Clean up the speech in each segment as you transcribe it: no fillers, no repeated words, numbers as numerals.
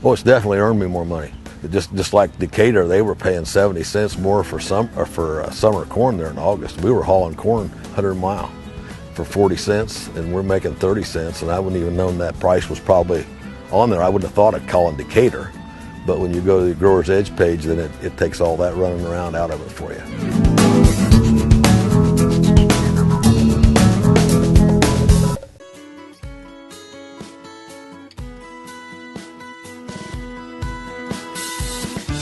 Well, it's definitely earned me more money. Just like Decatur, they were paying 70 cents more for summer corn there in August. We were hauling corn 100 mile for 40 cents, and we're making 30 cents, and I wouldn't even known that price was probably on there. I wouldn't have thought of calling Decatur, but when you go to the Grower's Edge page, then it takes all that running around out of it for you.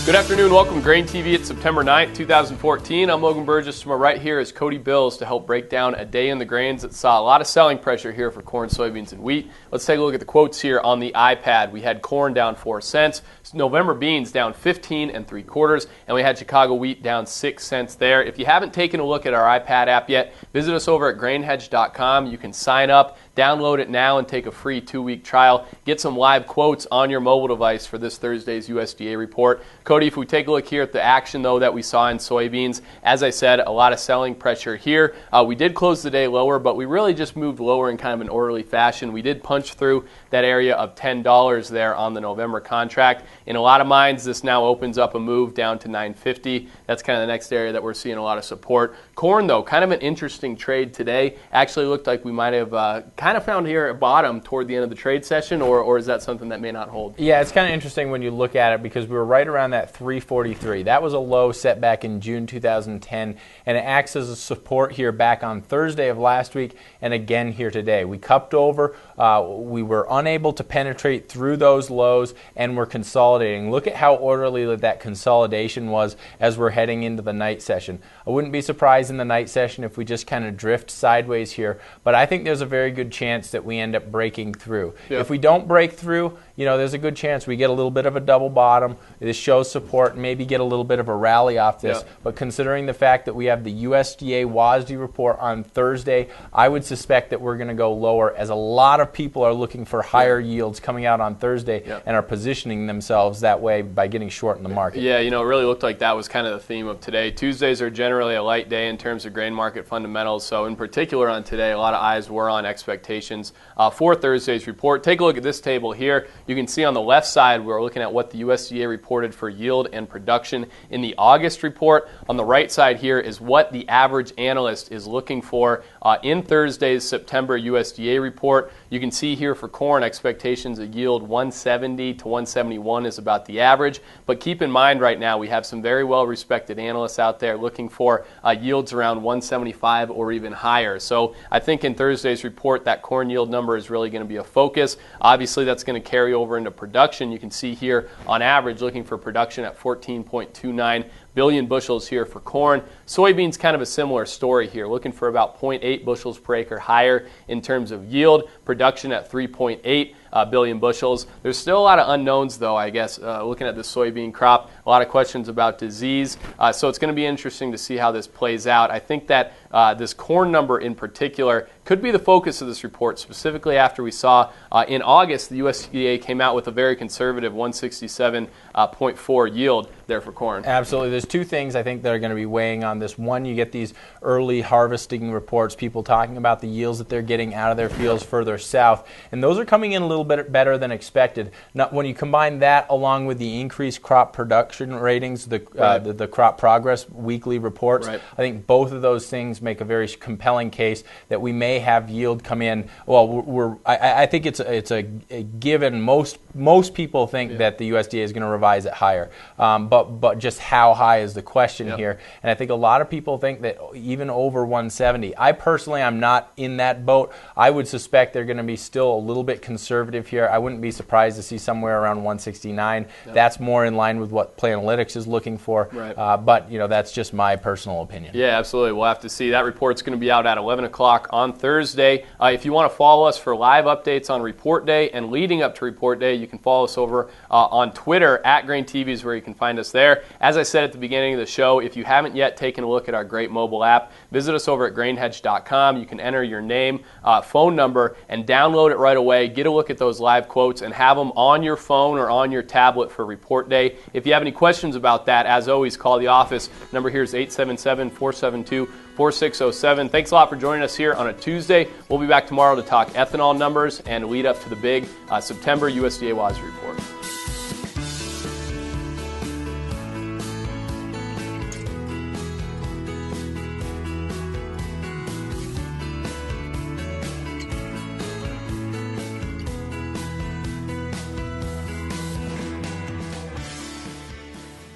Good afternoon, welcome to GrainTV. It's September 9th, 2014. I'm Logan Burgess. To my right here is Cody Bills to help break down a day in the grains that saw a lot of selling pressure here for corn, soybeans, and wheat. Let's take a look at the quotes here on the iPad. We had corn down 4 cents, November beans down 15 3/4, and we had Chicago wheat down 6 cents there. If you haven't taken a look at our iPad app yet, visit us over at grainhedge.com. You can sign up, download it now, and take a free 2-week trial. Get some live quotes on your mobile device for this Thursday's USDA report. Cody, if we take a look here at the action, though, that we saw in soybeans, as I said, a lot of selling pressure here. We did close the day lower, but we really just moved lower in kind of an orderly fashion. We did punch through that area of $10 there on the November contract. In a lot of minds, this now opens up a move down to $9.50. That's kind of the next area that we're seeing a lot of support. Corn, though, kind of an interesting trade today. Actually looked like we might have kind of found here at bottom toward the end of the trade session, or is that something that may not hold? Yeah, it's kind of interesting when you look at it because we were right around that 343. That was a low set back in June 2010, and it acts as a support here back on Thursday of last week and again here today. We cupped over. We were unable to penetrate through those lows, and we're consolidating. Look at how orderly that consolidation was as we're heading into the night session. I wouldn't be surprised in the night session if we just kind of drift sideways here, but I think there's a very good chance that we end up breaking through. Yep. If we don't break through, there's a good chance we get a little bit of a double bottom. This shows support, maybe get a little bit of a rally off this. Yep. But considering the fact that we have the USDA WASDE report on Thursday, I would suspect that we're going to go lower, as a lot of people are looking for higher yields coming out on Thursday and are positioning themselves that way by getting short in the market. Yeah, it really looked like that was kind of the theme of today. Tuesdays are generally a light day in terms of grain market fundamentals, so in particular on today, a lot of eyes were on expectations for Thursday's report. Take a look at this table here. You can see on the left side, we're looking at what the USDA reported for yield and production in the August report. On the right side here is what the average analyst is looking for in Thursday's September USDA report. You can see here for corn, expectations of yield 170 to 171 is about the average. But keep in mind right now, we have some very well-respected analysts out there looking for yields around 175 or even higher. So I think in Thursday's report, that corn yield number is really going to be a focus. Obviously, that's going to carry over into production. You can see here, on average, looking for production at 14.29 billion bushels here for corn. Soybeans, kind of a similar story here, looking for about 0.8 bushels per acre higher in terms of yield, production at 3.8 billion bushels. There's still a lot of unknowns, though, I guess, looking at the soybean crop. A lot of questions about disease. So it's going to be interesting to see how this plays out. I think that this corn number in particular could be the focus of this report, specifically after we saw in August the USDA came out with a very conservative 167.4 yield there for corn. Absolutely. There's two things I think that are going to be weighing on this. One, you get these early harvesting reports, people talking about the yields that they're getting out of their fields further south, and those are coming in a little bit better than expected. Now, when you combine that along with the increased crop production ratings, the crop progress weekly reports, I think both of those things make a very compelling case that we may have yield come in. Well, I think it's a given. Most people think that the USDA is going to revise it higher, but just how high is the question here? And I think a lot of people think that even over 170. I personally, I'm not in that boat. I would suspect they're going to be still a little bit conservative here. I wouldn't be surprised to see somewhere around 169. That's more in line with what Play Analytics is looking for. But that's just my personal opinion. Yeah, absolutely. We'll have to see. That report's going to be out at 11 o'clock on Thursday. If you want to follow us for live updates on report day and leading up to report day, you can follow us over on Twitter at GrainTV is where you can find us there. As I said at the beginning of the show, if you haven't yet taken a look at our great mobile app, visit us over at grainhedge.com. You can enter your name, phone number, and download it right away. Get a look at those live quotes and have them on your phone or on your tablet for report day. If you have any questions about that, as always, call the office. Number here is 877-472-4607. Thanks a lot for joining us here on a Tuesday. We'll be back tomorrow to talk ethanol numbers and lead up to the big September USDA WASDE report.